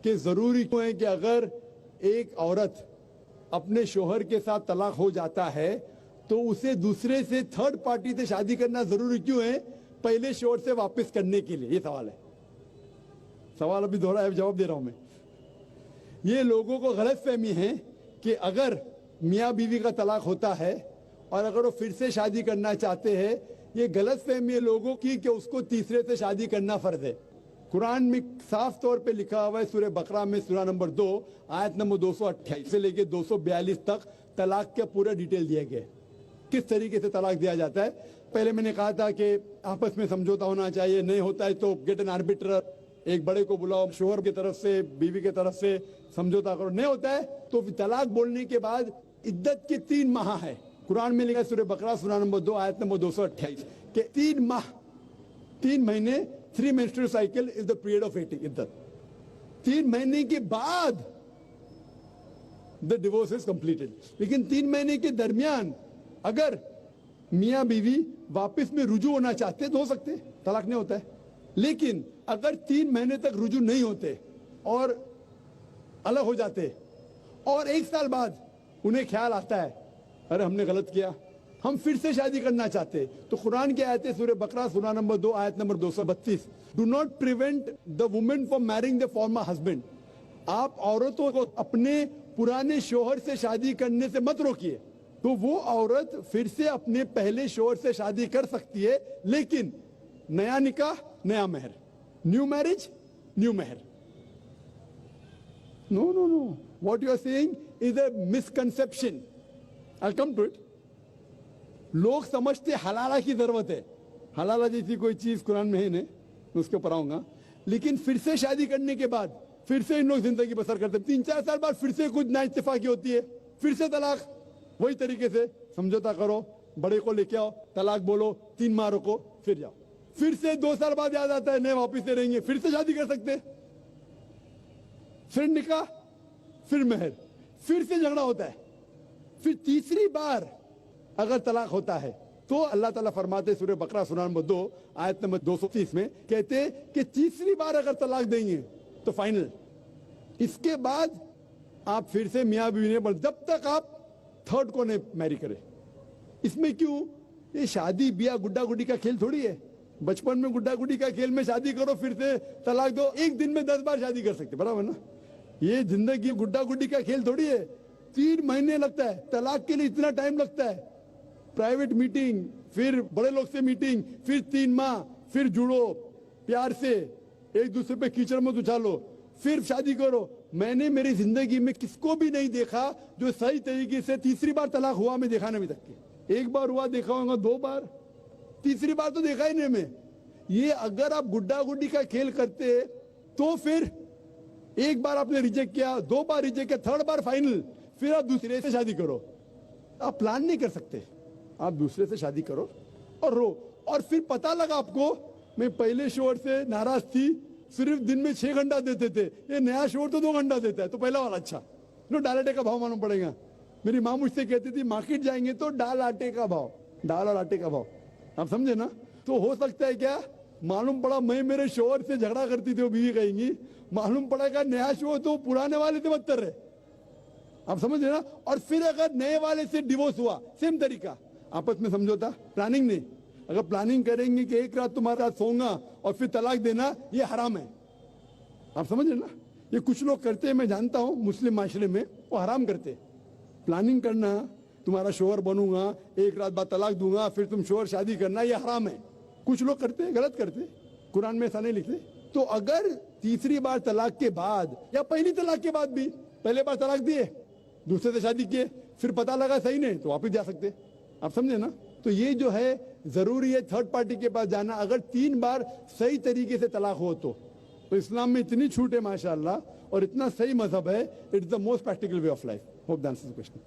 कि जरूरी क्यों है कि अगर एक औरत अपने शोहर के साथ तलाक हो जाता है तो उसे दूसरे से थर्ड पार्टी से शादी करना जरूरी क्यों है पहले शोहर से वापस करने के लिए? ये सवाल है। सवाल अभी दोहरा है, जवाब दे रहा हूं मैं। ये लोगों को गलतफहमी है कि अगर मियां बीवी का तलाक होता है और अगर वो फिर से शादी करना चाहते हैं, ये गलतफहमी है लोगों की कि उसको तीसरे से शादी करना फर्ज है। कुरान में साफ तौर पे लिखा हुआ है सूरह बकरा में सूरा नंबर 2 आयत नंबर 228 से लेके 242 तक तलाक का पूरा डिटेल दिया गया है, किस तरीके से तलाक दिया जाता है। पहले मैंने कहा था कि आपस में समझौता होना चाहिए, नहीं होता है तो गेट एन आर्बिट्रर, एक बड़े को बुलाओ, शोहर की तरफ से बीवी की तरफ से समझौता करो। नहीं होता है तो तलाक बोलने के बाद इद्दत के 3 माह है। कुरान में लिखा है सूरह बकरा सूरा नंबर 2 आयत नंबर 228 के 3 माह, 3 महीने, 3 menstrual cycle is the period of इद्दत। 3 महीने के बाद द डिवोर्स इज कंप्लीटेड। लेकिन 3 महीने के दरमियान अगर मियां बीवी वापस में रुजू होना चाहते तो हो सकते, तलाक नहीं होता है। लेकिन अगर 3 महीने तक रुजू नहीं होते और अलग हो जाते और 1 साल बाद उन्हें ख्याल आता है अरे हमने गलत किया, हम फिर से शादी करना चाहते, तो कुरान की आयत है सूरह बकरा सूरा नंबर 2 आयत number 232, do not prevent the women from marrying the former husband. आप औरतों को अपने पुराने शोहर से शादी करने से मत रोकिए। तो वो औरत फिर से अपने पहले शोहर से शादी कर सकती है, लेकिन नया निकाह नया मेहर, न्यू मैरिज न्यू मेहर। No no no, what you are saying is a misconception. I come to it. लोग समझते हलाला की जरूरत है, हलाला जैसी कोई चीज कुरान में है नहीं, मैं उसके ऊपर आऊंगा। लेकिन फिर से शादी करने के बाद फिर से इन लोग जिंदगी बसर करते, 3-4 साल बाद फिर से कुछ ना इत्तेफाकी होती है, फिर से तलाक। वही तरीके से समझौता करो, बड़े को लेके आओ, तलाक बोलो, 3 माह रुको, फिर जाओ। फिर से 2 साल बाद याद आता है नहीं वापिस से रहेंगे, फिर से शादी कर सकते, फिर निकाह, फिर मेहर, फिर से झगड़ा होता है। फिर तीसरी बार अगर तलाक होता है तो अल्लाह ताला फरमाते सूरह बकरा सूरा नंबर 2 आयत नंबर 230 में कहते कि तीसरी बार अगर तलाक देंगे तो फाइनल। इसके बाद आप फिर से मियां बीवी ने, जब तक आप थर्ड को नहीं मैरी करे। इसमें क्यों? ये शादी ब्याह गुड्डा गुड्डी का खेल थोड़ी है। बचपन में गुड्डा गुड्डी का खेल में शादी करो फिर से तलाक दो, एक दिन में 10 बार शादी कर सकते, बराबर ना? ये जिंदगी गुड्डा गुड्डी का खेल थोड़ी है। 3 महीने लगता है तलाक के लिए, इतना टाइम लगता है। प्राइवेट मीटिंग, फिर बड़े लोग से मीटिंग, फिर 3 माह, फिर जुड़ो प्यार से, एक दूसरे पे कीचड़ मत उछालो, फिर शादी करो। मैंने मेरी जिंदगी में किसको भी नहीं देखा जो सही तरीके से तीसरी बार तलाक हुआ, मैं देखा नहीं अभी तक के। 1 बार हुआ देखा होगा, 2 बार, तीसरी बार तो देखा ही नहीं मैं। ये अगर आप गुड्डा गुड्डी का खेल करते तो फिर 1 बार आपने रिजेक्ट किया, 2 बार रिजेक्ट किया, 3rd बार फाइनल, फिर आप दूसरे से शादी करो। आप प्लान नहीं कर सकते, आप दूसरे से शादी करो और रो। और फिर पता लगा आपको मैं पहले शोहर से नाराज थी, सिर्फ दिन में 6 घंटा देते थे, ये नया शोहर तो 2 घंटा देता है, तो पहला वाला अच्छा। नो, दाल आटे का भाव मालूम पड़ेगा। मेरी माँ मुझसे कहती थी मार्केट जाएंगे तो दाल आटे का भाव, दाल और आटे का भाव, आप समझे ना? तो हो सकता है क्या, मालूम पड़ा मैं मेरे शोहर से झगड़ा करती थी, वो बीवी कहेंगी, मालूम पड़ा का नया शोहर तो पुराने वाले से बदतर है, आप समझ रहे ना? और फिर अगर नए वाले से डिवोर्स हुआ, सेम तरीका, आपस में समझौता, प्लानिंग नहीं। अगर प्लानिंग करेंगे कि एक रात तुम्हारे साथ सोऊंगा और फिर तलाक देना, ये हराम है, आप समझ रहे ना? ये कुछ लोग करते हैं, मैं जानता हूं मुस्लिम माशरे में, वो हराम करते। प्लानिंग करना, तुम्हारा शोहर बनूंगा, एक रात बाद तलाक दूंगा, फिर तुम शोहर शादी करना, ये हराम है। कुछ लोग करते हैं, गलत करते, कुरान में ऐसा नहीं लिखते। तो अगर तीसरी बार तलाक के बाद या पहली तलाक के बाद भी, पहले बार तलाक दिए, दूसरे से शादी किए, फिर पता लगा सही नहीं, तो वापिस जा सकते, आप समझे ना? तो ये जो है जरूरी है थर्ड पार्टी के पास जाना, अगर 3 बार सही तरीके से तलाक हो तो इस्लाम में इतनी छूट है माशाअल्लाह, और इतना सही मजहब है, it's the most practical way of life. Hope that answers the question.